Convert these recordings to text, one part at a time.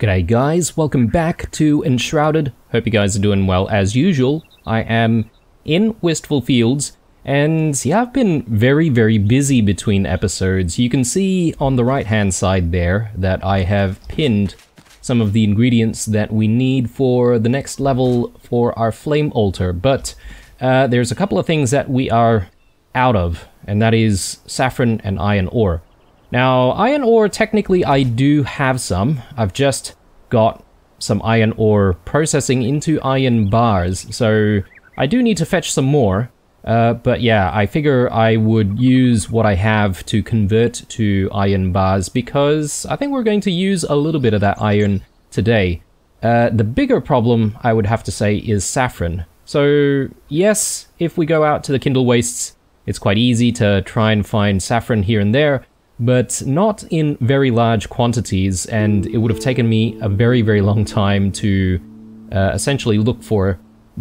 G'day guys, welcome back to Enshrouded. Hope you guys are doing well as usual. I am in Wistful Fields, and yeah, I've been very busy between episodes. You can see on the right hand side there that I have pinned some of the ingredients that we need for the next level for our flame altar, but there's a couple of things that we are out of, and that is saffron and iron ore. Now, iron ore, technically I do have some. I've just got some iron ore processing into iron bars, so I do need to fetch some more. But yeah, I figure I would use what I have to convert to iron bars, because I think we're going to use a little bit of that iron today. The bigger problem, I would have to say, is saffron. So yes, if we go out to the Kindle Wastes, it's quite easy to try and find saffron here and there, but not in very large quantities, and it would have taken me a very long time to essentially look for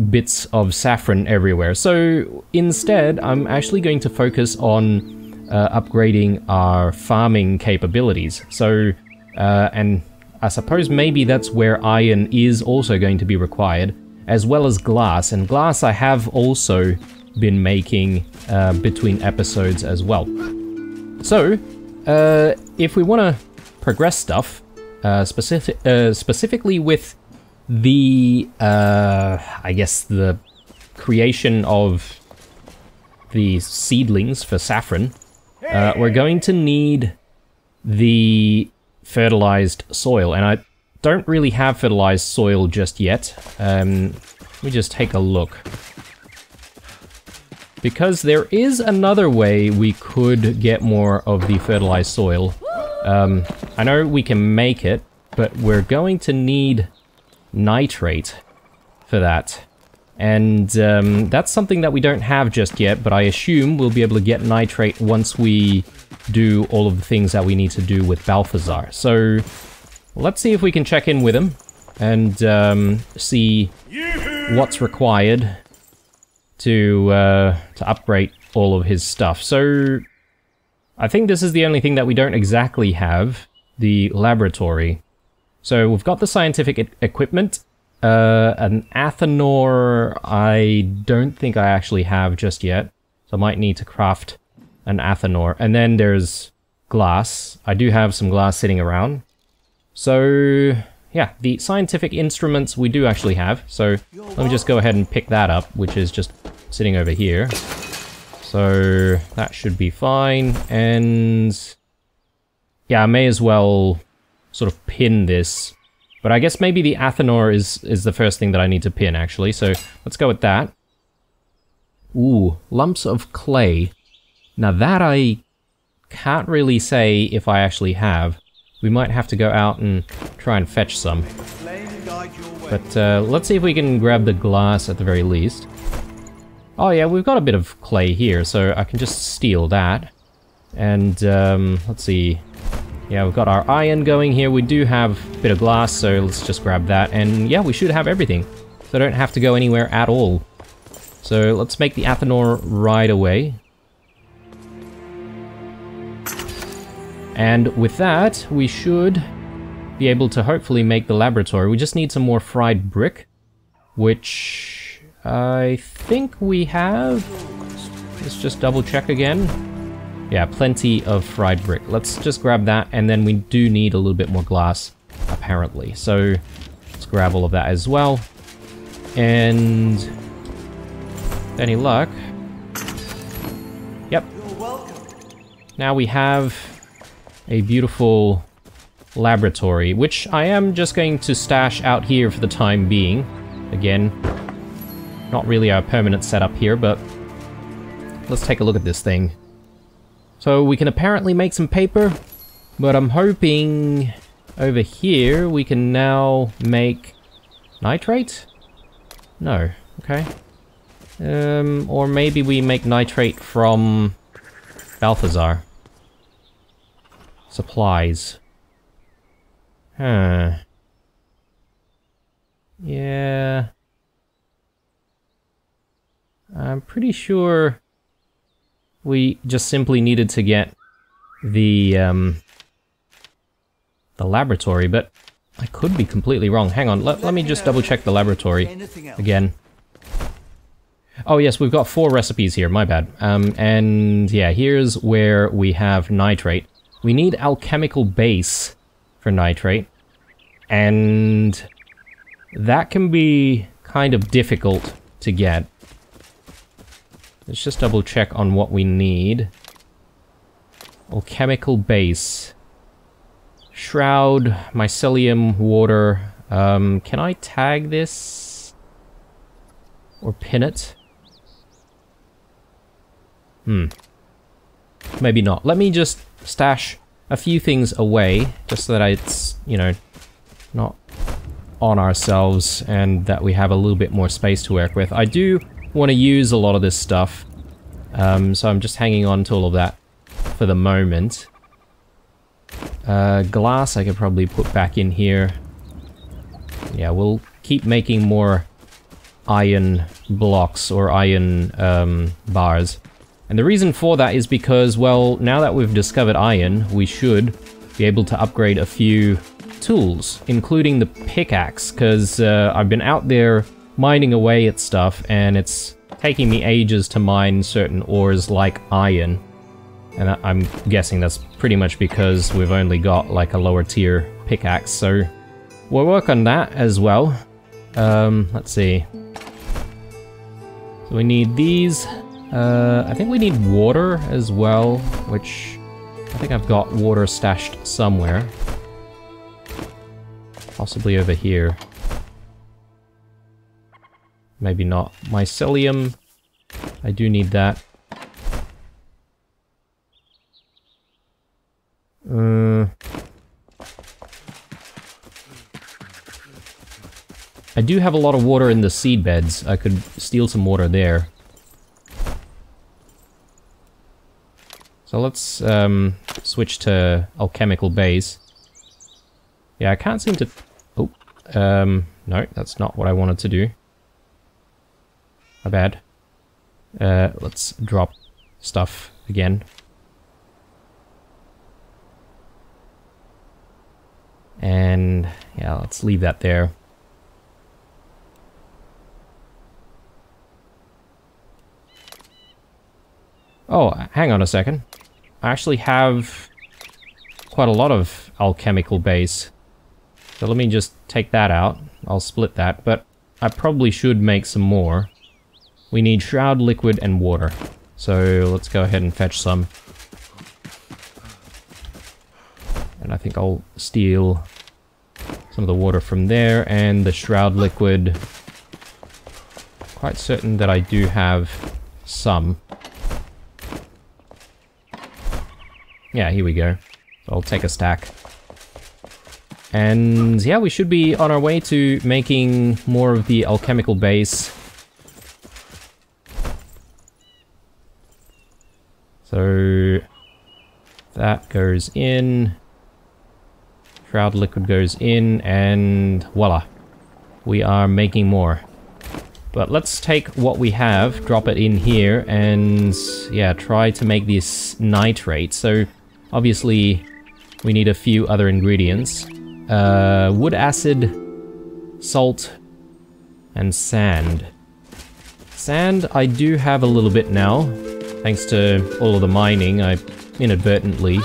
bits of saffron everywhere. So instead, I'm actually going to focus on upgrading our farming capabilities. So, and I suppose maybe that's where iron is also going to be required, as well as glass. And glass I have also been making between episodes as well. So, if we want to progress stuff, specifically with the, I guess the creation of the seedlings for saffron, we're going to need the fertilized soil, and I don't really have fertilized soil just yet. Let me just take a look. Because there is another way we could get more of the fertilized soil. I know we can make it, but we're going to need nitrate for that. And that's something that we don't have just yet, but I assume we'll be able to get nitrate once we do all of the things that we need to do with Balthazar. So let's see if we can check in with him and see what's required to upgrade all of his stuff. So I think this is the only thing that we don't exactly have, the laboratory. So we've got the scientific equipment, an Athanor I don't think I actually have just yet, so I might need to craft an Athanor. And then there's glass. I do have some glass sitting around. So yeah, the scientific instruments we do actually have, so let me just go ahead and pick that up, which is just sitting over here. So that should be fine, and yeah, I may as well sort of pin this, but I guess maybe the Athanor is the first thing that I need to pin, actually, so let's go with that. Ooh, lumps of clay. Now that I can't really say if I actually have. We might have to go out and try and fetch some. But let's see if we can grab the glass at the very least. Oh yeah, we've got a bit of clay here, so I can just steal that. And let's see. Yeah, we've got our iron going here. We do have a bit of glass, so let's just grab that. And yeah, we should have everything. So I don't have to go anywhere at all. So let's make the Athanor right away. And with that, we should be able to hopefully make the laboratory. We just need some more fried brick, which I think we have. Let's just double check again. Yeah, plenty of fried brick. Let's just grab that, and then we do need a little bit more glass, apparently. So let's grab all of that as well. And with any luck. Yep. Now we have a beautiful laboratory, which I am just going to stash out here for the time being. Again, not really our permanent setup here, but let's take a look at this thing. So we can apparently make some paper, but I'm hoping over here we can now make nitrate? No, okay. Or maybe we make nitrate from Balthazar. Supplies. Huh. Yeah. I'm pretty sure we just simply needed to get the laboratory, but I could be completely wrong. Hang on, let me just double check the laboratory again. Oh yes, we've got 4 recipes here, my bad. And yeah, here's where we have nitrate. We need alchemical base for nitrate. And that can be kind of difficult to get. Let's just double check on what we need. Alchemical base. Shroud, mycelium, water. Can I tag this? Or pin it? Maybe not. Let me just stash a few things away, just so that it's, you know, not on ourselves and that we have a little bit more space to work with. I do want to use a lot of this stuff, so I'm just hanging on to all of that for the moment. Glass I could probably put back in here. Yeah, we'll keep making more iron blocks or iron bars. And the reason for that is because, well, now that we've discovered iron, we should be able to upgrade a few tools, including the pickaxe, because I've been out there mining away at stuff, and it's taking me ages to mine certain ores like iron. And I'm guessing that's pretty much because we've only got like a lower tier pickaxe, so we'll work on that as well. Let's see. So we need these. I think we need water as well, which I think I've got water stashed somewhere. Possibly over here. Maybe not. Mycelium. I do need that. I do have a lot of water in the seed beds. I could steal some water there. So let's switch to alchemical base. Yeah, I can't seem to... Oh, no, that's not what I wanted to do. My bad. Let's drop stuff again. And yeah, let's leave that there. Oh, hang on a second. I actually have quite a lot of alchemical base. So let me just take that out. I'll split that, but I probably should make some more. We need shroud, liquid, and water. So let's go ahead and fetch some. And I think I'll steal some of the water from there and the shroud liquid. Quite certain that I do have some. Yeah, here we go. So I'll take a stack. And yeah, we should be on our way to making more of the alchemical base. So that goes in. Shroud liquid goes in, and voila. We are making more. But let's take what we have, drop it in here, and yeah, try to make this nitrate. So obviously we need a few other ingredients. Wood acid, salt, and sand. Sand I do have a little bit now. Thanks to all of the mining, I inadvertently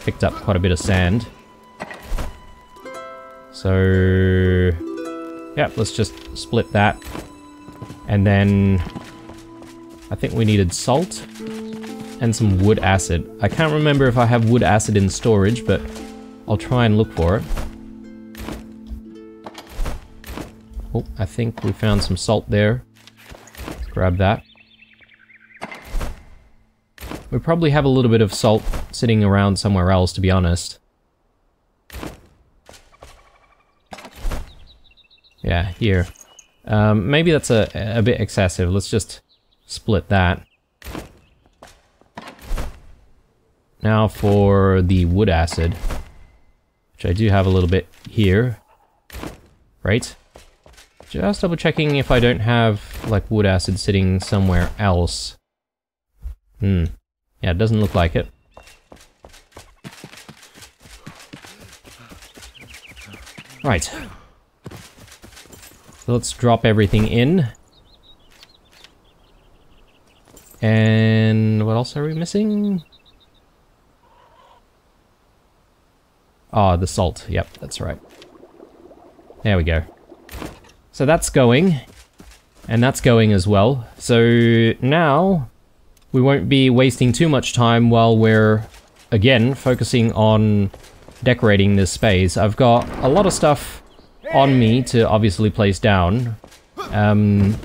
picked up quite a bit of sand. So yeah, let's just split that. And then I think we needed salt and some wood acid. I can't remember if I have wood acid in storage, but I'll try and look for it. Oh, I think we found some salt there. Let's grab that. We probably have a little bit of salt sitting around somewhere else, to be honest. Yeah, here. Maybe that's a bit excessive. Let's just split that. Now for the wood acid, which I do have a little bit here. Right? Just double checking if I don't have like wood acid sitting somewhere else. Yeah, it doesn't look like it. Right. So let's drop everything in. And what else are we missing? Oh, the salt. Yep, that's right. There we go. So that's going. And that's going as well. So now we won't be wasting too much time while we're, again, focusing on decorating this space. I've got a lot of stuff on me to obviously place down.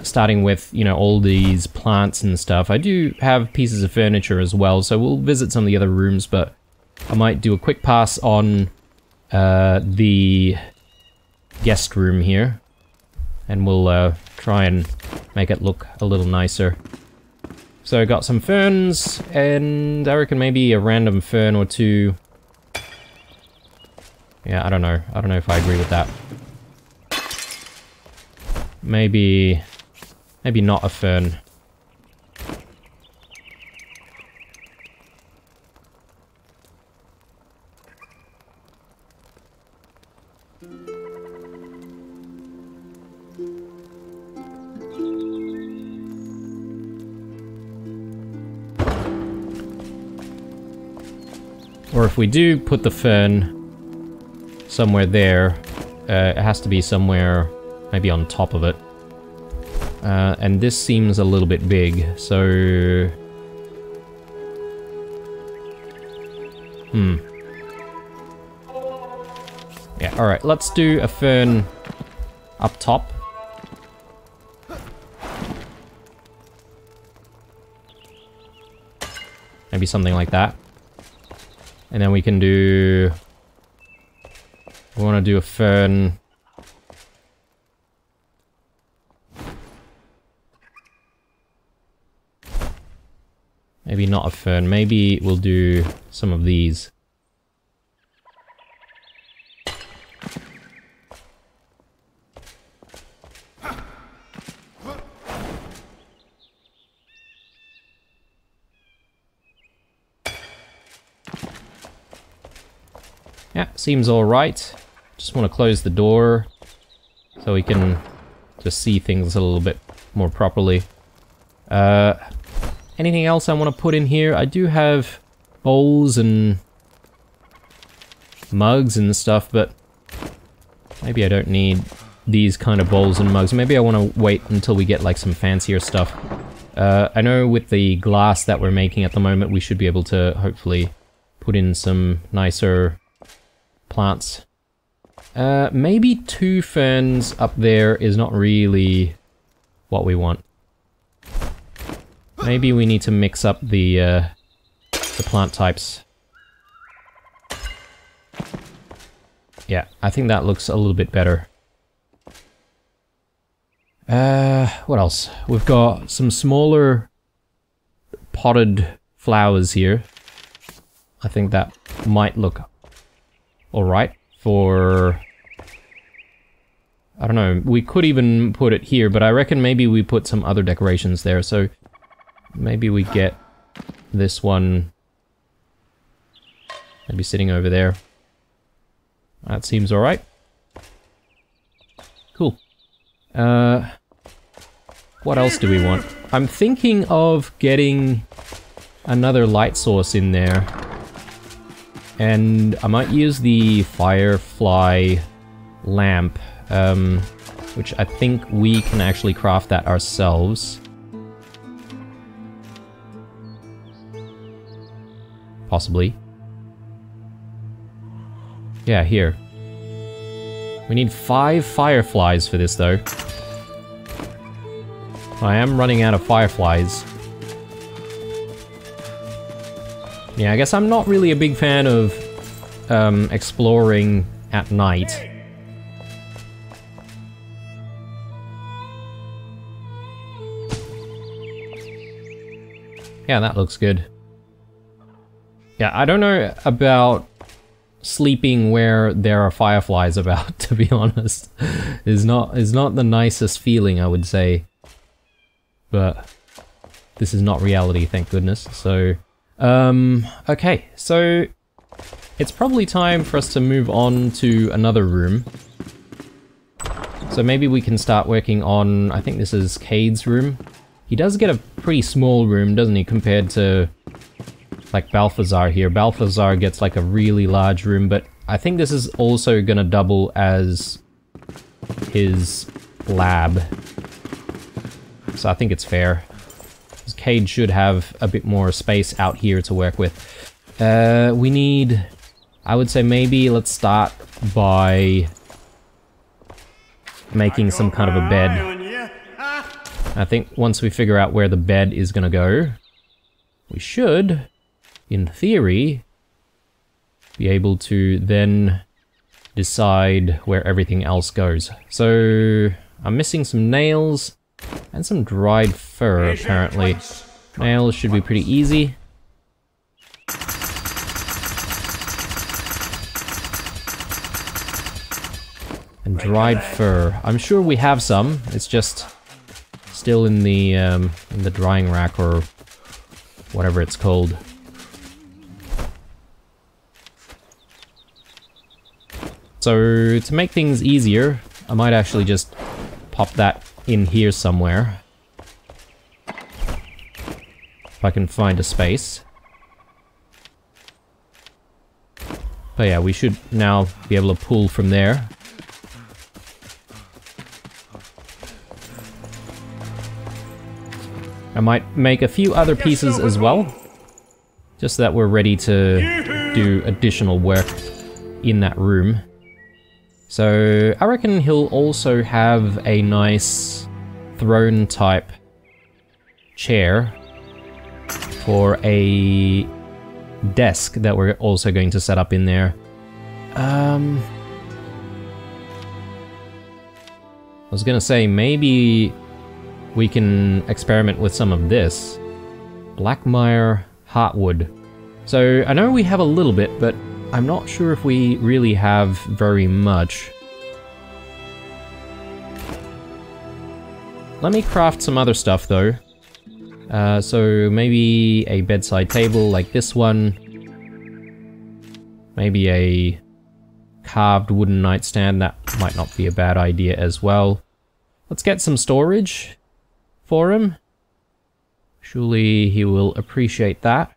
Starting with, you know, all these plants and stuff. I do have pieces of furniture as well, so we'll visit some of the other rooms, but I might do a quick pass on the guest room here. And we'll try and make it look a little nicer. So I got some ferns, and I reckon maybe a random fern or two. Yeah, I don't know. I don't know if I agree with that. Maybe not a fern. Or if we do put the fern somewhere there, it has to be somewhere maybe on top of it. And this seems a little bit big, so... Yeah, alright, let's do a fern up top. Maybe something like that. And then we can do... We want to do a fern... Maybe not a fern, maybe we'll do some of these. Yeah, seems alright. Just want to close the door so we can just see things a little bit more properly. Anything else I want to put in here? I do have bowls and mugs and stuff, but maybe I don't need these kind of bowls and mugs. Maybe I want to wait until we get like some fancier stuff. I know with the glass that we're making at the moment, we should be able to hopefully put in some nicer plants. Maybe 2 ferns up there is not really what we want. Maybe we need to mix up the plant types. Yeah, I think that looks a little bit better. What else? We've got some smaller potted flowers here. I think that might look alright for... I don't know, we could even put it here, but I reckon maybe we put some other decorations there, so... Maybe we get this one maybe sitting over there. That seems alright. Cool. What else do we want? I'm thinking of getting another light source in there. And I might use the firefly lamp, which I think we can actually craft that ourselves. Possibly. Yeah, here. We need 5 fireflies for this, though. I am running out of fireflies. Yeah, I guess I'm not really a big fan of exploring at night. Yeah, that looks good. Yeah, I don't know about sleeping where there are fireflies about, to be honest. Is not the nicest feeling, I would say. But this is not reality, thank goodness. So, okay, so it's probably time for us to move on to another room. So maybe we can start working on, I think this is Cade's room. He does get a pretty small room, doesn't he, compared to like Balthazar here. Balthazar gets like a really large room, but I think this is also gonna double as his lab. So I think it's fair. Cade should have a bit more space out here to work with. We need, I would say maybe let's start by making some kind of a bed. I think once we figure out where the bed is gonna go, we should, in theory, be able to then decide where everything else goes. So I'm missing some nails and some dried fur, apparently. Nails should be pretty easy. And dried fur. I'm sure we have some. It's just still in the drying rack or whatever it's called. So to make things easier, I might actually just pop that in here somewhere. If I can find a space. But yeah, we should now be able to pull from there. I might make a few other pieces as well, just so that we're ready to do additional work in that room. So I reckon he'll also have a nice throne type chair for a desk that we're also going to set up in there. I was gonna say maybe we can experiment with some of this. Blackmire Heartwood. So I know we have a little bit, but I'm not sure if we really have very much. Let me craft some other stuff though. So maybe a bedside table like this one. Maybe a carved wooden nightstand, that might not be a bad idea as well. Let's get some storage for him. Surely he will appreciate that.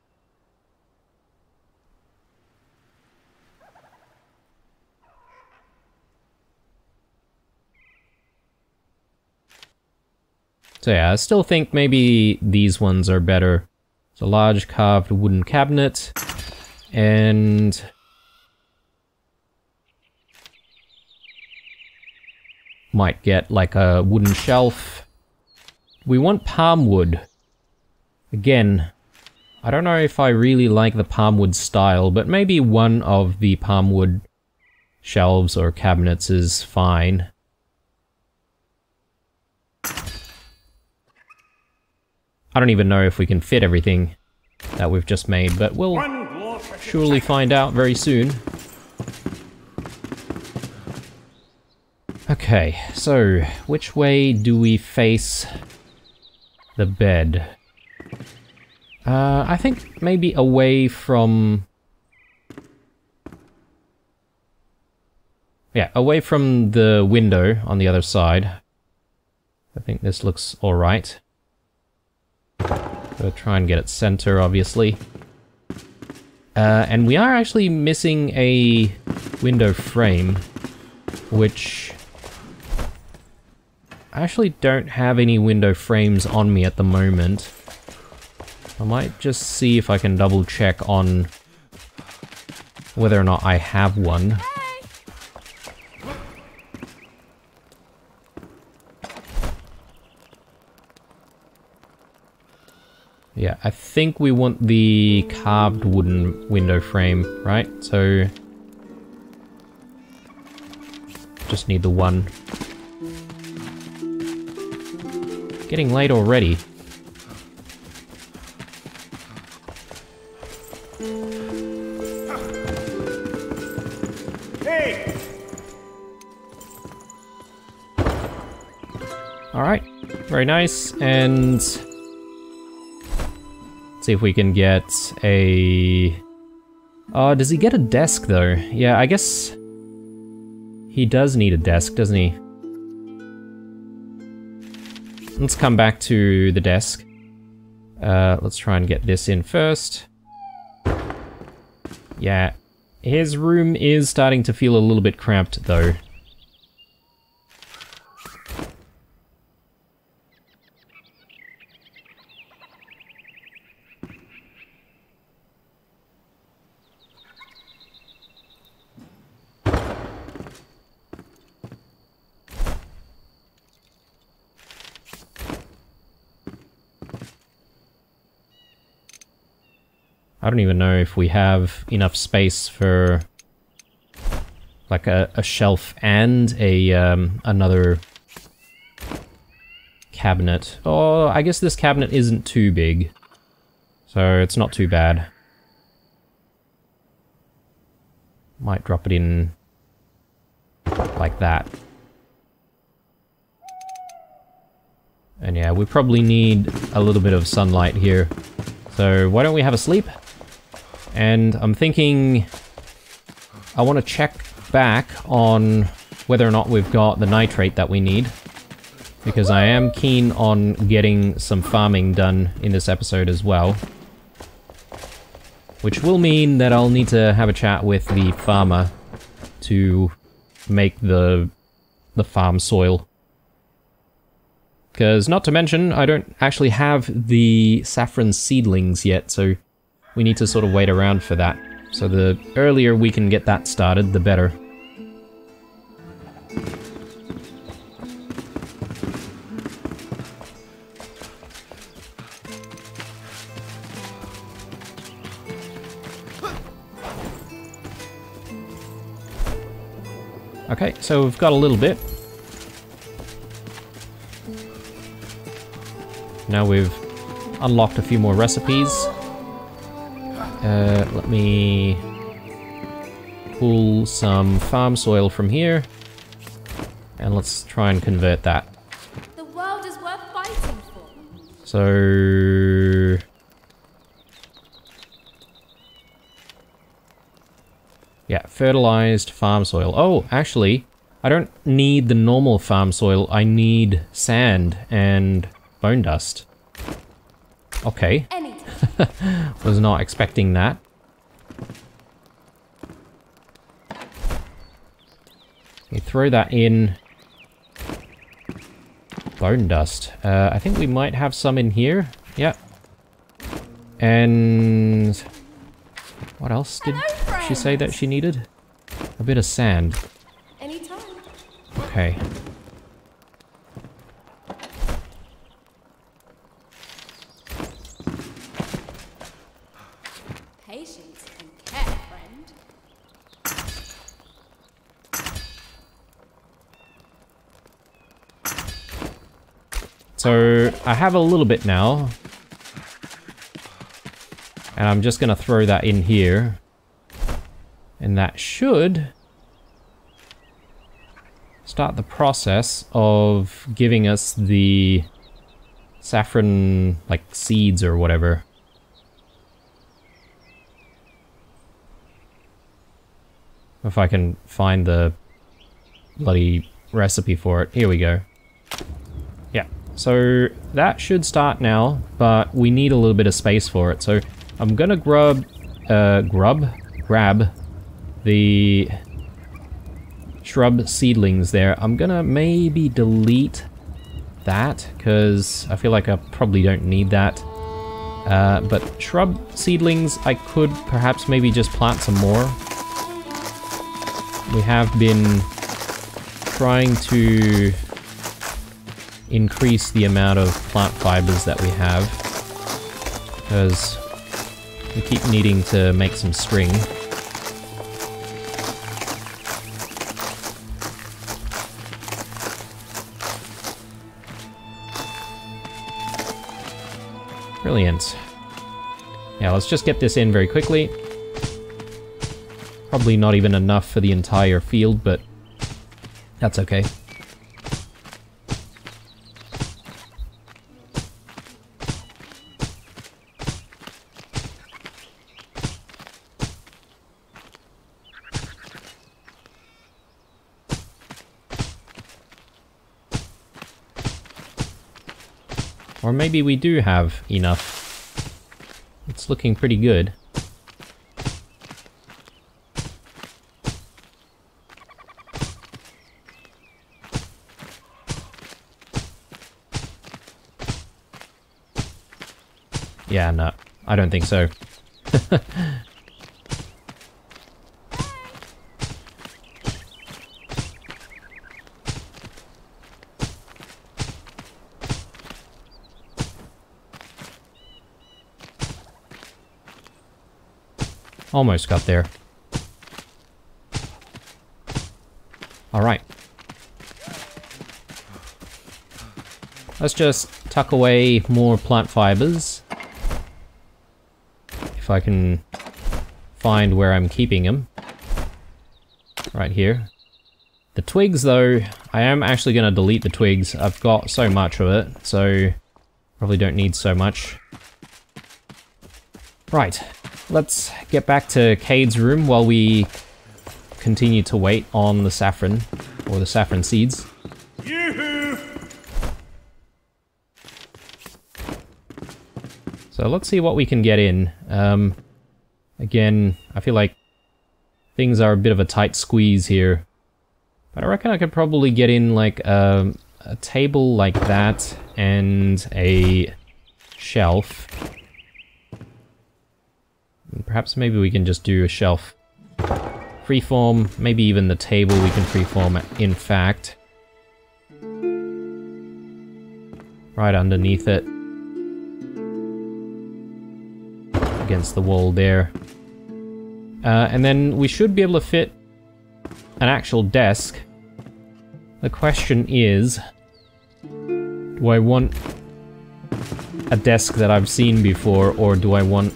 So yeah, I still think maybe these ones are better. It's a large carved wooden cabinet, and might get like a wooden shelf. We want palm wood. Again, I don't know if I really like the palm wood style, but maybe one of the palm wood shelves or cabinets is fine. I don't even know if we can fit everything that we've just made, but we'll surely find out very soon. Okay, so which way do we face the bed? I think maybe away from... yeah, away from the window on the other side. I think this looks alright. Gotta try and get it center, obviously. And we are actually missing a window frame, which... I actually don't have any window frames on me at the moment. I might just see if I can double check on whether or not I have one. Yeah, I think we want the carved wooden window frame, right? So just need the one. Getting late already. Hey! Alright, very nice, and let's see if we can get a... oh, does he get a desk though? Yeah, I guess he does need a desk, doesn't he? let's come back to the desk. Let's try and get this in first. Yeah, his room is starting to feel a little bit cramped though. I don't even know if we have enough space for like a shelf and a another cabinet. Oh, I guess this cabinet isn't too big, so it's not too bad. Might drop it in like that. And yeah, we probably need a little bit of sunlight here. So why don't we have a sleep? And I'm thinking I want to check back on whether or not we've got the nitrate that we need, because I am keen on getting some farming done in this episode as well, which will mean that I'll need to have a chat with the farmer to make the farm soil. Because not to mention, I don't actually have the saffron seedlings yet, so we need to sort of wait around for that. So the earlier we can get that started, the better. Okay, so we've got a little bit. Now we've unlocked a few more recipes. Let me pull some farm soil from here, and let's try and convert that. The world is worth fighting for. So yeah, fertilized farm soil. Oh, actually, I don't need the normal farm soil. I need sand and bone dust. Okay. Was not expecting that. We throw that in. Bone dust. I think we might have some in here. Yeah. And what else did she say that she needed? A bit of sand. Anytime. Okay. Patience and care, friend. So I have a little bit now. And I'm just gonna throw that in here. And that should start the process of giving us the saffron, like, seeds or whatever. If I can find the bloody recipe for it. Here we go. Yeah, so that should start now, but we need a little bit of space for it. So I'm gonna grab the shrub seedlings there. I'm gonna maybe delete that, because I feel like I probably don't need that. But shrub seedlings, I could perhaps maybe just plant some more. We have been trying to increase the amount of plant fibers that we have, because we keep needing to make some string. Brilliant. Yeah, let's just get this in very quickly. Probably not even enough for the entire field, but that's okay. Or maybe we do have enough. It's looking pretty good. Yeah, no, I don't think so. Almost got there. Alright. Let's just tuck away more plant fibers. If I can find where I'm keeping them. Right here. The twigs though, I am actually going to delete the twigs. I've got so much of it, so probably don't need so much. Right. Let's get back to Cade's room while we continue to wait on the saffron, or the saffron seeds. So let's see what we can get in. Again, I feel like things are a bit of a tight squeeze here. But I reckon I could probably get in like a table like that and a shelf. Perhaps maybe we can just do a shelf freeform, maybe even the table we can freeform in fact. Right underneath it. Against the wall there. And then we should be able to fit an actual desk. The question is, do I want a desk that I've seen before, or do I want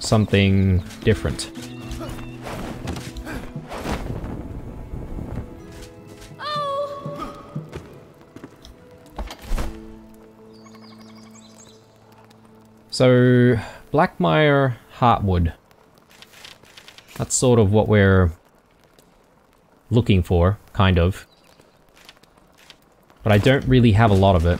something different? Oh! So, Blackmire Heartwood. That's sort of what we're looking for, kind of. But I don't really have a lot of it.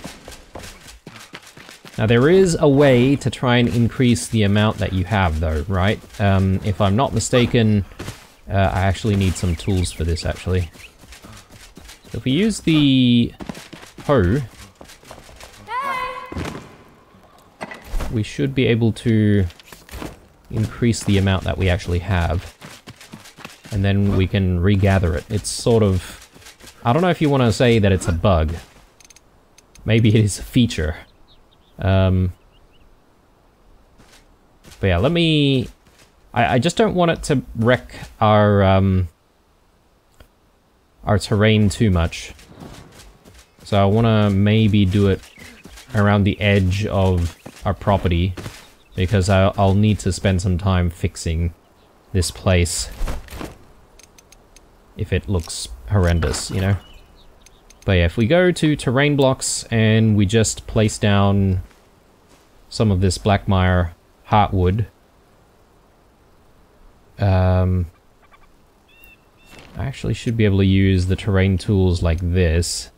Now there is a way to try and increase the amount that you have though, right? If I'm not mistaken, I actually need some tools for this actually. So if we use the hoe, we should be able to increase the amount that we actually have. And then we can regather it. It's sort of... I don't know if you want to say that it's a bug. Maybe it is a feature. But yeah, let me... I just don't want it to wreck our terrain too much. So I want to maybe do it around the edge of our property, because I'll need to spend some time fixing this place if it looks horrendous, you know? But yeah, if we go to terrain blocks and we just place down some of this Blackmire Heartwood, I actually should be able to use the terrain tools like this.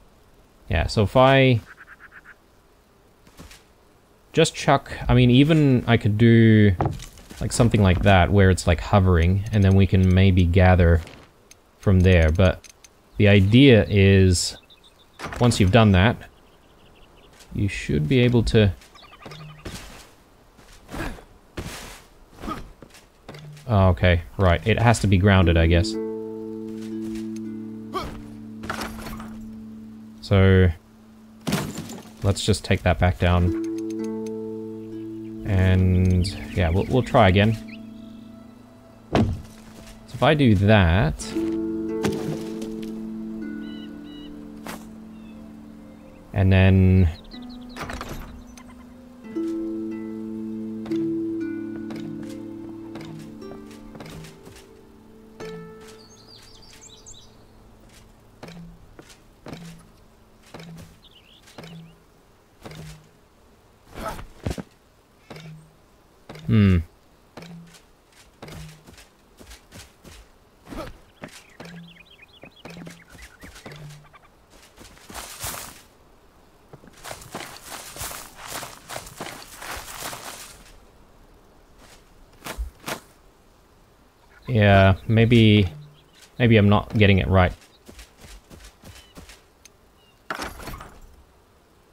Yeah, so if I just chuck, I mean, even I could do like something like that where it's like hovering, and then we can maybe gather from there. But the idea is, once you've done that, you should be able to... Oh, okay, right. It has to be grounded, I guess. So let's just take that back down. And yeah, we'll try again. So if I do that... And then... Yeah, maybe I'm not getting it right.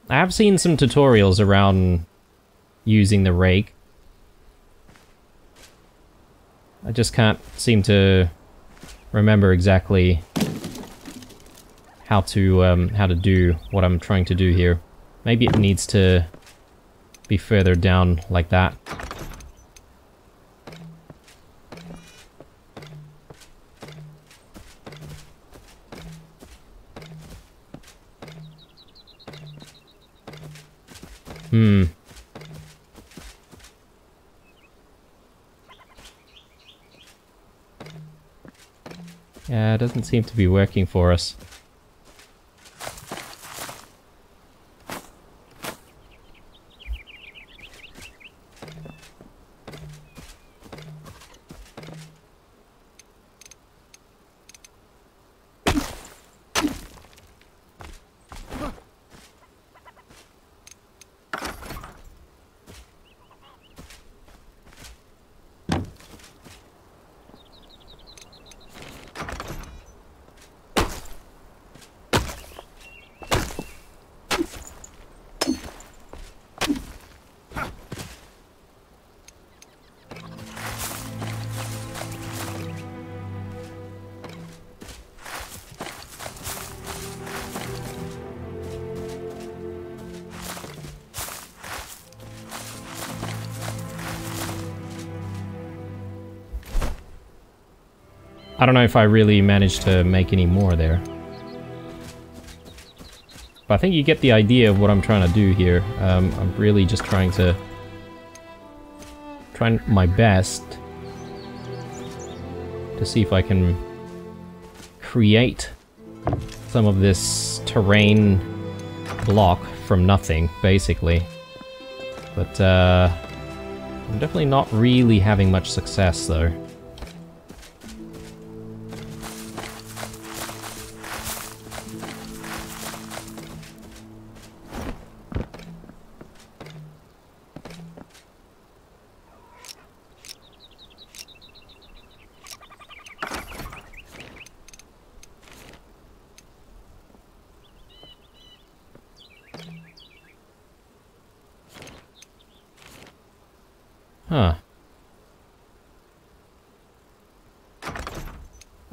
I have seen some tutorials around using the rake. I just can't seem to remember exactly how to do what I'm trying to do here. Maybe it needs to be further down like that. Yeah, it doesn't seem to be working for us. I don't know if I really managed to make any more there. But I think you get the idea of what I'm trying to do here. I'm really just trying my best to see if I can create some of this terrain block from nothing, basically. But I'm definitely not really having much success, though. Huh.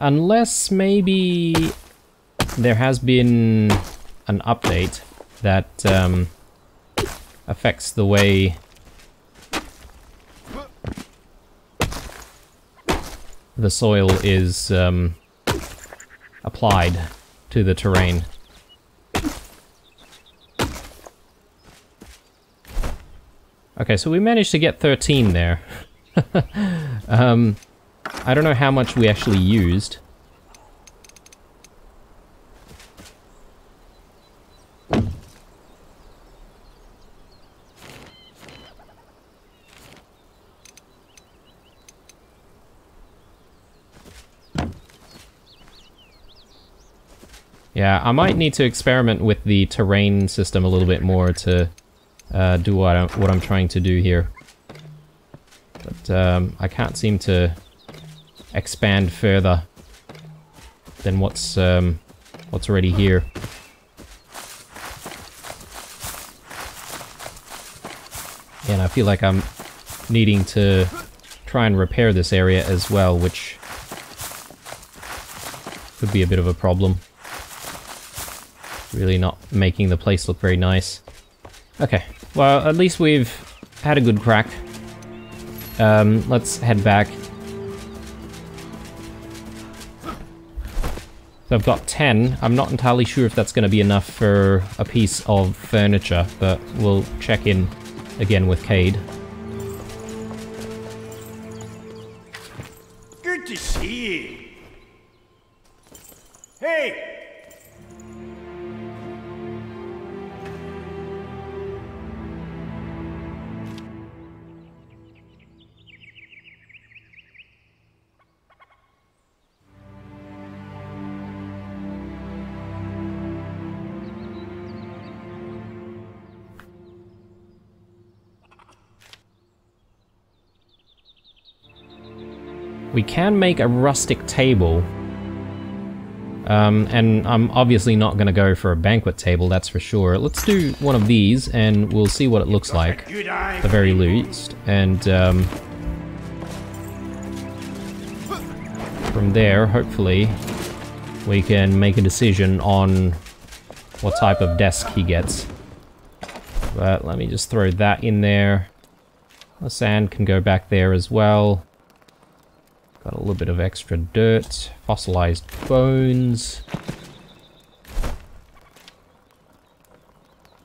Unless maybe there has been an update that affects the way the soil is applied to the terrain. Okay, so we managed to get 13 there. I don't know how much we actually used. Yeah, I might need to experiment with the terrain system a little bit more to do what I'm trying to do here. But I can't seem to expand further than what's already here. And I feel like I'm needing to try and repair this area as well, which could be a bit of a problem. Really not making the place look very nice. Okay, well, at least we've had a good crack. Let's head back. So I've got 10. I'm not entirely sure if that's going to be enough for a piece of furniture, but we'll check in again with Cade. Good to see you. Hey! We can make a rustic table. And I'm obviously not going to go for a banquet table, that's for sure. Let's do one of these, and we'll see what it looks like, at the very least. And from there, hopefully, we can make a decision on what type of desk he gets. But let me just throw that in there. The sand can go back there as well. Got a little bit of extra dirt, fossilized bones.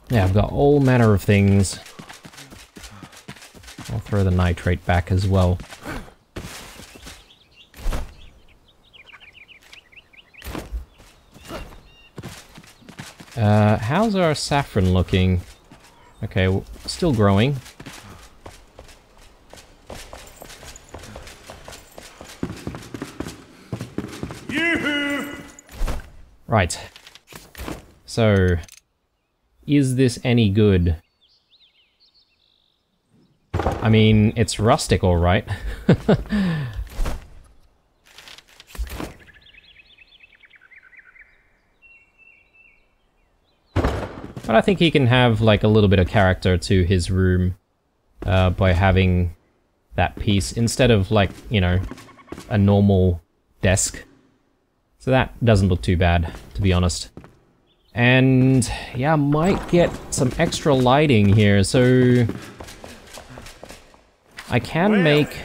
Yeah, I've got all manner of things. I'll throw the nitrate back as well. How's our saffron looking? Okay, still growing. Right. So, is this any good? I mean, it's rustic, alright. But I think he can have, like, a little bit of character to his room by having that piece instead of, like, you know, a normal desk. So that doesn't look too bad, to be honest. And yeah, I might get some extra lighting here, so I can make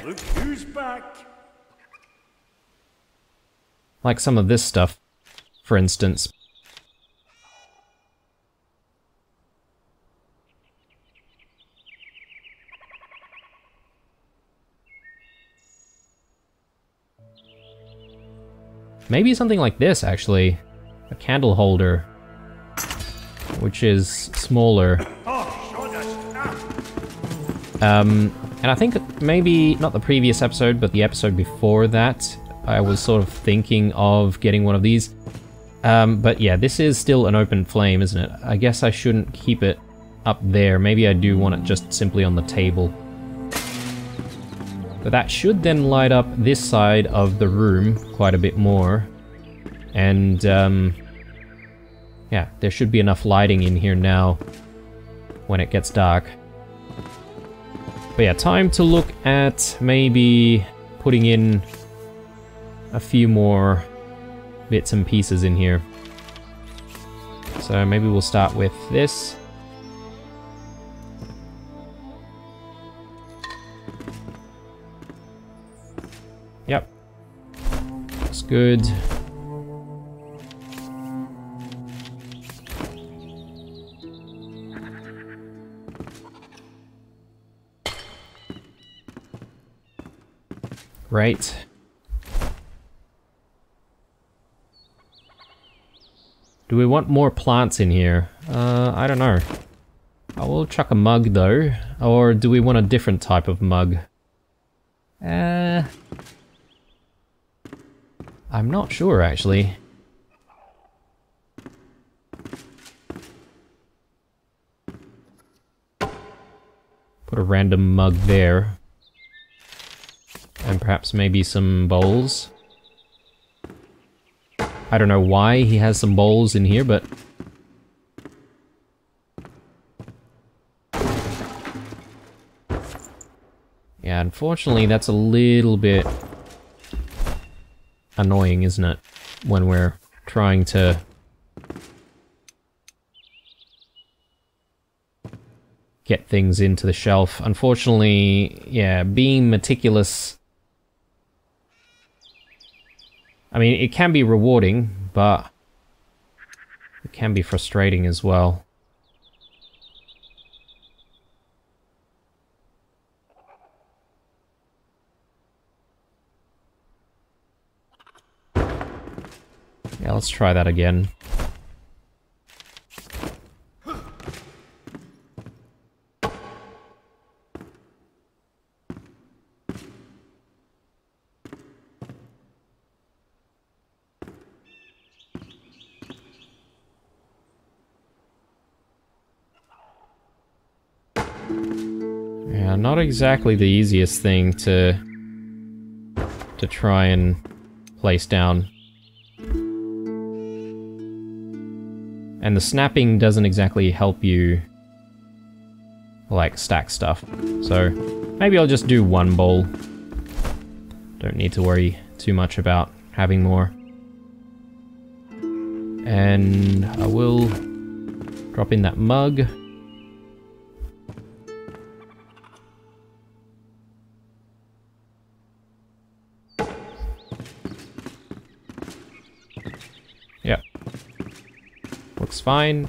like some of this stuff, for instance. Maybe something like this, actually. A candle holder. Which is smaller. And I think maybe, not the previous episode, but the episode before that, I was sort of thinking of getting one of these. But yeah, this is still an open flame, isn't it? I guess I shouldn't keep it up there. Maybe I do want it just simply on the table. But that should then light up this side of the room quite a bit more. And, yeah, there should be enough lighting in here now when it gets dark. But yeah, time to look at maybe putting in a few more bits and pieces in here. So maybe we'll start with this. Yep. Looks good. Great. Do we want more plants in here? I don't know. I will chuck a mug though. Or do we want a different type of mug? I'm not sure, actually. Put a random mug there. And perhaps maybe some bowls. I don't know why he has some bowls in here, but... yeah, unfortunately that's a little bit annoying, isn't it? When we're trying to get things into the shelf. Unfortunately, yeah, being meticulous... I mean, it can be rewarding, but it can be frustrating as well. Yeah, let's try that again. Yeah, not exactly the easiest thing to to try and place down. And the snapping doesn't exactly help you, like, stack stuff. So maybe I'll just do one bowl. Don't need to worry too much about having more. And I will drop in that mug. Yeah. Looks fine.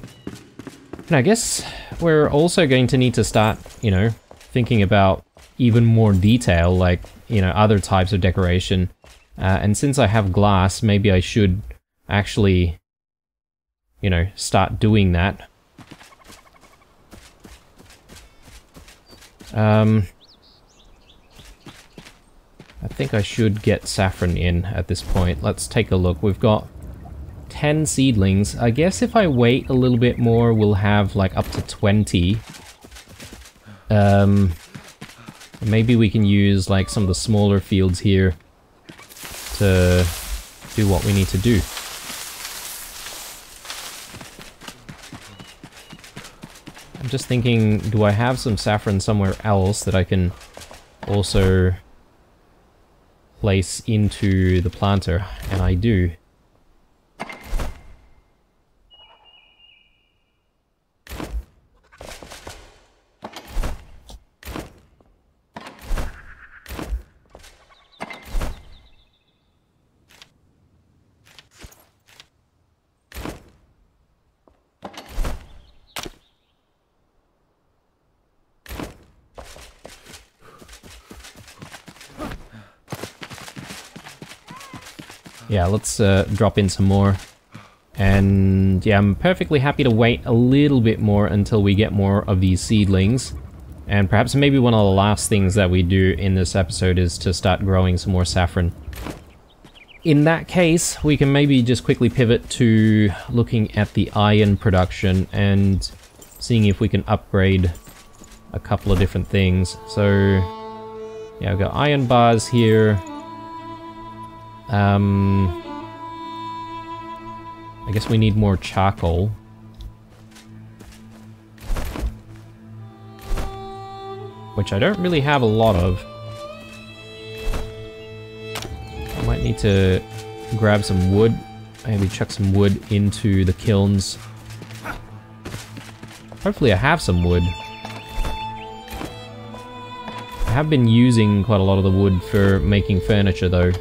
And I guess we're also going to need to start, you know, thinking about even more detail, like, you know, other types of decoration. And since I have glass, maybe I should actually, you know, start doing that. I think I should get saffron in at this point. Let's take a look. We've got 10 seedlings. I guess if I wait a little bit more, we'll have like up to 20. Maybe we can use like some of the smaller fields here to do what we need to do. I'm just thinking, do I have some saffron somewhere else that I can also place into the planter? And I do. Yeah, let's drop in some more. And yeah, I'm perfectly happy to wait a little bit more until we get more of these seedlings. And perhaps maybe one of the last things that we do in this episode is to start growing some more saffron. In that case, we can maybe just quickly pivot to looking at the iron production and seeing if we can upgrade a couple of different things. So yeah, I've got iron bars here. I guess we need more charcoal. Which I don't really have a lot of. I might need to grab some wood. Maybe chuck some wood into the kilns. Hopefully I have some wood. I have been using quite a lot of the wood for making furniture though.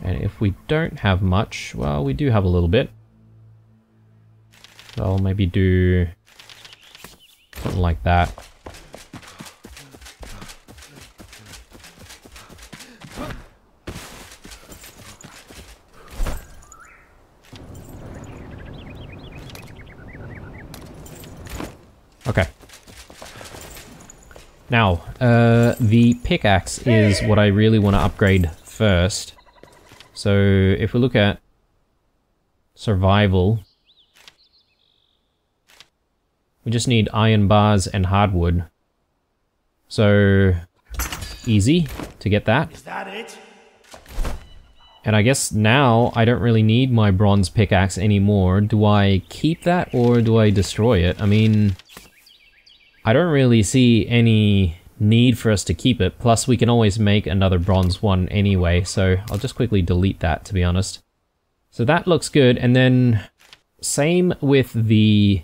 And if we don't have much, well, we do have a little bit. So I'll maybe do something like that. Okay. Now, the pickaxe is what I really want to upgrade first. So if we look at survival, we just need iron bars and hardwood. So easy to get that. Is that it? And I guess now I don't really need my bronze pickaxe anymore. Do I keep that or do I destroy it? I mean, I don't really see any need for us to keep it. Plus we can always make another bronze one anyway, so I'll just quickly delete that, to be honest. So that looks good. And then same with the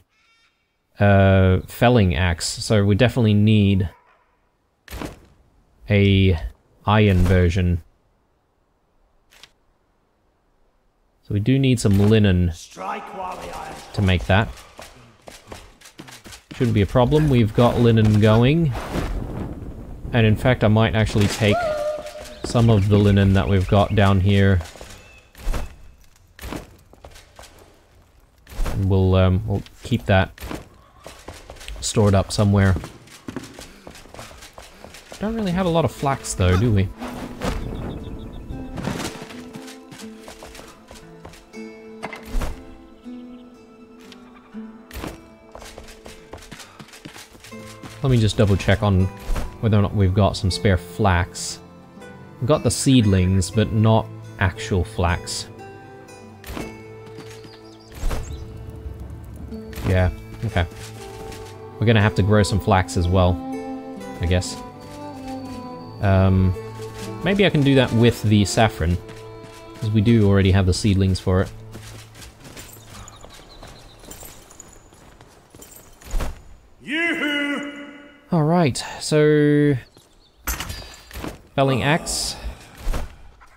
felling axe. So we definitely need a iron version. So we do need some linen to make that. Shouldn't be a problem. We've got linen going. And in fact, I might actually take some of the linen that we've got down here. And we'll keep that stored up somewhere. Don't really have a lot of flax though, do we? Let me just double check on whether or not we've got some spare flax. We've got the seedlings, but not actual flax. Yeah, okay. We're gonna have to grow some flax as well, I guess. Maybe I can do that with the saffron, because we do already have the seedlings for it. Alright, so... felling axe.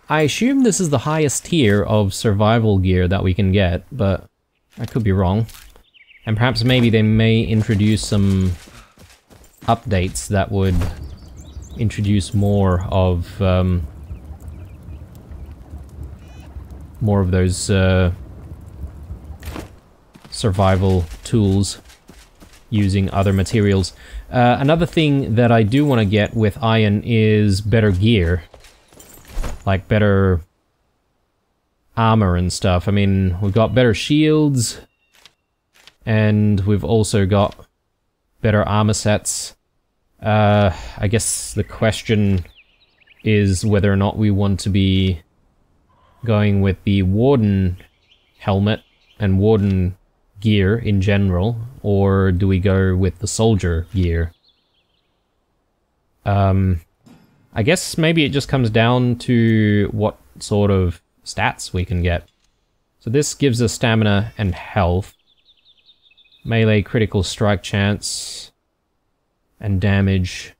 I assume this is the highest tier of survival gear that we can get, but I could be wrong. And perhaps maybe they may introduce some updates that would introduce more of those survival tools using other materials. Another thing that I do want to get with iron is better gear. Like better armor and stuff. I mean, we've got better shields, and we've also got better armor sets. I guess the question is whether or not we want to be going with the Warden helmet and Warden gear in general, or do we go with the soldier gear? I guess maybe it just comes down to what sort of stats we can get. So this gives us stamina and health, melee critical strike chance, and damage.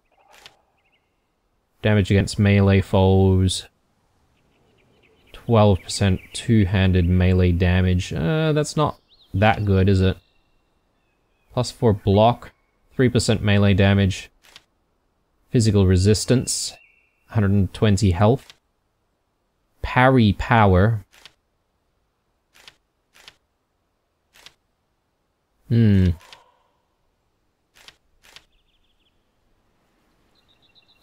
Damage against melee foes. 12% two-handed melee damage. That's not that good, is it? +4 block, 3% melee damage. Physical resistance, 120 health. Parry power.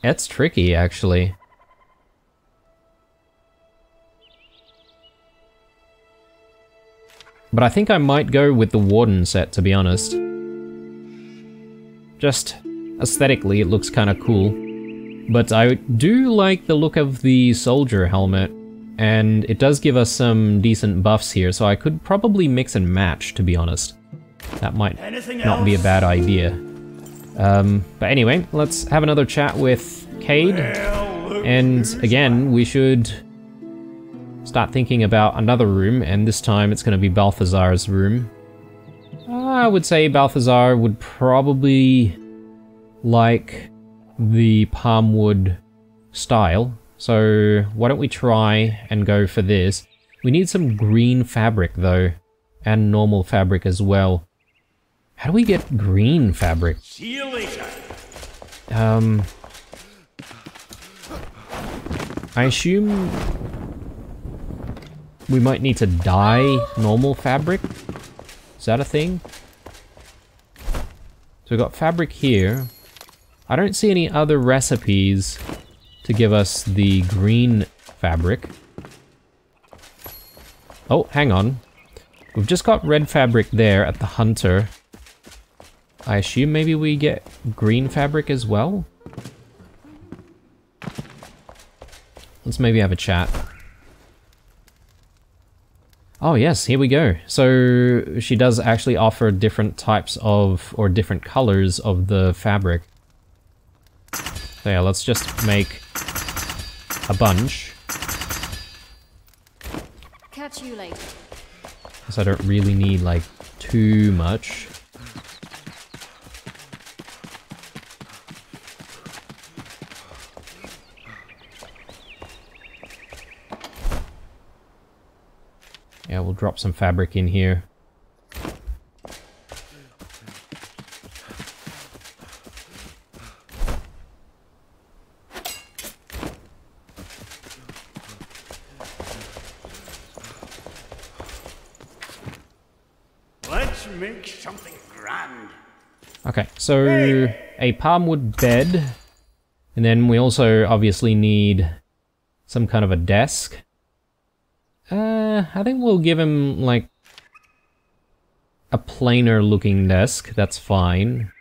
It's tricky, actually. But I think I might go with the Warden set, to be honest. Just aesthetically, it looks kind of cool. But I do like the look of the soldier helmet, and it does give us some decent buffs here, so I could probably mix and match, to be honest. That might not be a bad idea. But anyway, let's have another chat with Cade. And again, we should start thinking about another room, and this time it's going to be Balthazar's room. I would say Balthazar would probably like the palmwood style, so why don't we try and go for this. We need some green fabric though, and normal fabric as well. How do we get green fabric? See you later. I assume we might need to dye normal fabric. Is that a thing? So we've got fabric here. I don't see any other recipes to give us the green fabric. Oh, hang on. We've just got red fabric there at the hunter. I assume maybe we get green fabric as well? Let's maybe have a chat. Oh yes, here we go. So she does actually offer different types of, or different colors of the fabric. So yeah, let's just make a bunch. Catch you later. So I don't really need like too much. Yeah, we'll drop some fabric in here. Let's make something grand. Okay, so a palmwood bed, and then we also obviously need some kind of a desk. I think we'll give him like a plainer looking desk, that's fine.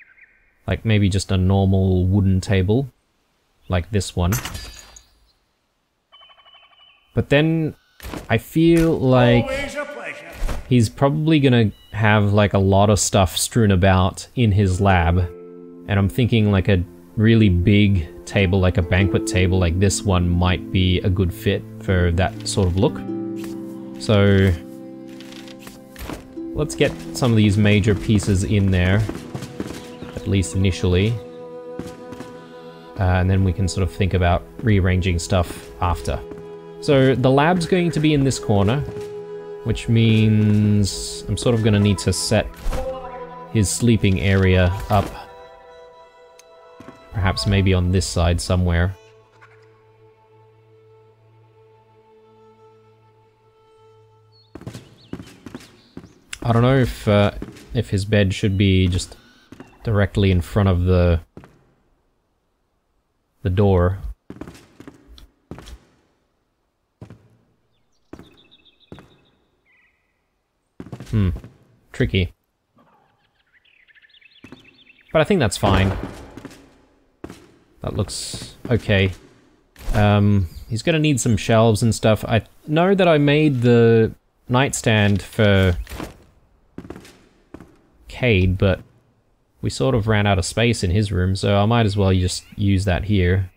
Like maybe just a normal wooden table. like this one. But then I feel like Always a pleasure. he's probably gonna have like a lot of stuff strewn about in his lab. And I'm thinking like a really big table, like a banquet table like this one might be a good fit for that sort of look. So let's get some of these major pieces in there, at least initially. And then we can sort of think about rearranging stuff after. So the lab's going to be in this corner, which means I'm sort of going to need to set his sleeping area up. Perhaps maybe on this side somewhere. I don't know if his bed should be just directly in front of the door. Tricky. But I think that's fine. That looks okay. He's gonna need some shelves and stuff. I know that I made the nightstand for Cade, but we sort of ran out of space in his room, so I might as well just use that here.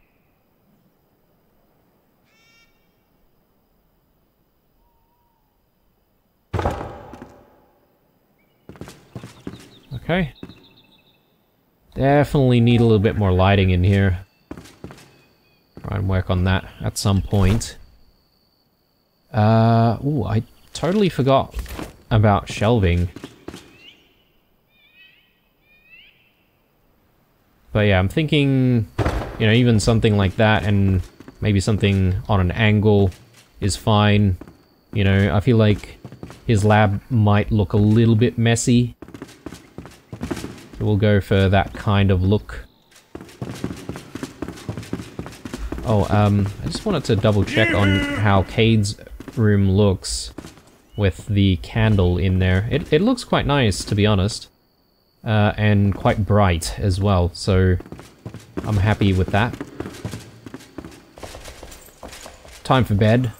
Okay. Definitely need a little bit more lighting in here. Try and work on that at some point. Ooh, I totally forgot about shelving. But yeah, I'm thinking, you know, even something like that and maybe something on an angle is fine. You know, I feel like his lab might look a little bit messy. So we'll go for that kind of look. Oh, I just wanted to double check on how Cade's room looks with the candle in there. It looks quite nice, to be honest. And quite bright as well, so I'm happy with that. Time for bed.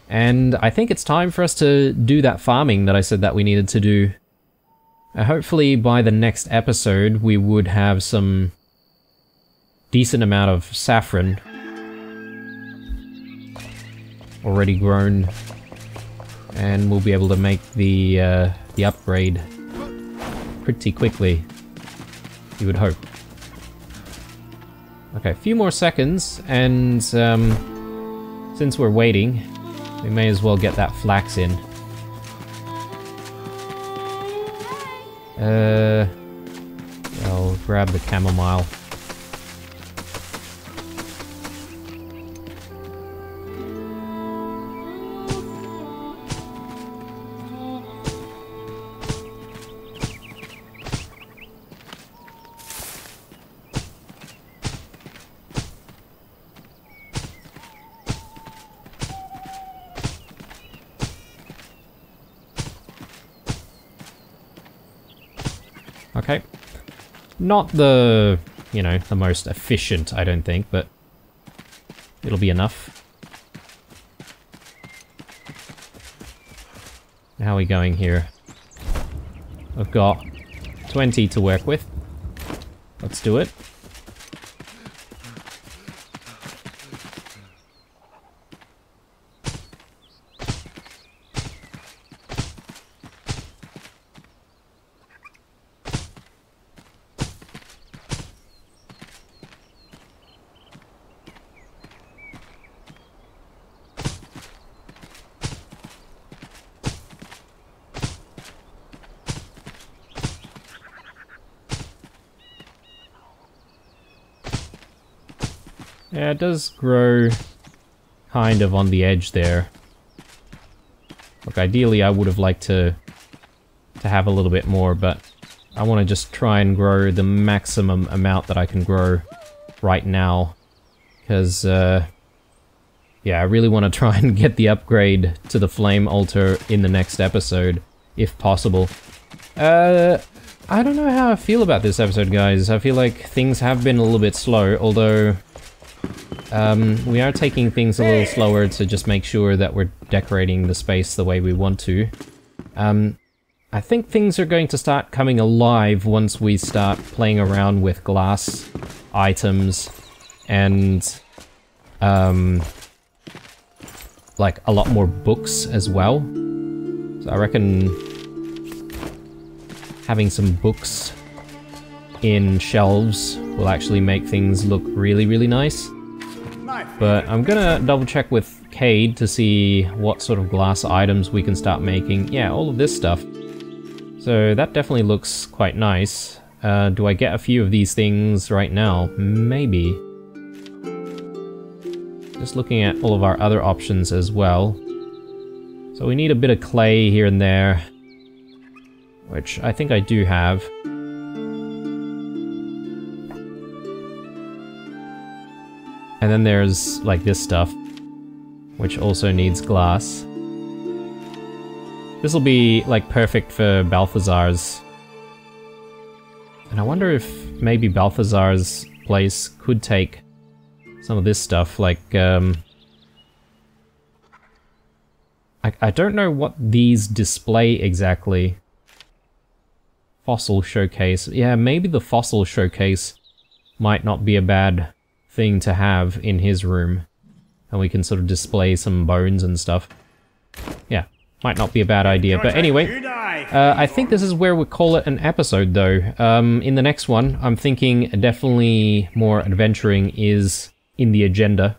And I think it's time for us to do that farming that I said that we needed to do. Hopefully by the next episode we would have some decent amount of saffron already grown, and we'll be able to make the upgrade pretty quickly, you would hope. Okay, a few more seconds, and since we're waiting, we may as well get that flax in. I'll grab the chamomile. Okay. Not the, you know, the most efficient, I don't think, but it'll be enough. How are we going here? I've got 20 to work with. Let's do it. Yeah, it does grow kind of on the edge there. Look, ideally I would have liked to have a little bit more, but I want to just try and grow the maximum amount that I can grow right now. Because, yeah, I really want to try and get the upgrade to the flame altar in the next episode, if possible. I don't know how I feel about this episode, guys. I feel like things have been a little bit slow, although We are taking things a little slower to just make sure that we're decorating the space the way we want to. I think things are going to start coming alive once we start playing around with glass items and like a lot more books as well. So I reckon having some books in shelves will actually make things look really, really nice. But I'm gonna double check with Cade to see what sort of glass items we can start making. Yeah, all of this stuff. So that definitely looks quite nice. Do I get a few of these things right now? Maybe. Just looking at all of our other options as well. So we need a bit of clay here and there, which I think I do have. And then there's like this stuff, which also needs glass. This will be like perfect for Balthazar's. And I wonder if maybe Balthazar's place could take some of this stuff, like I don't know what these display exactly. Fossil showcase. Yeah, maybe the fossil showcase might not be a bad thing to have in his room. And we can sort of display some bones and stuff. Yeah, might not be a bad idea. But anyway, I think this is where we call it an episode though. In the next one, I'm thinking definitely more adventuring is in the agenda.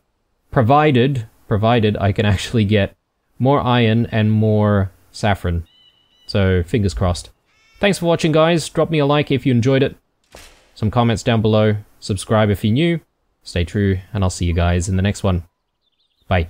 Provided I can actually get more iron and more saffron. So, fingers crossed. Thanks for watching, guys. Drop me a like if you enjoyed it. Some comments down below. Subscribe if you're new. Stay true, and I'll see you guys in the next one. Bye.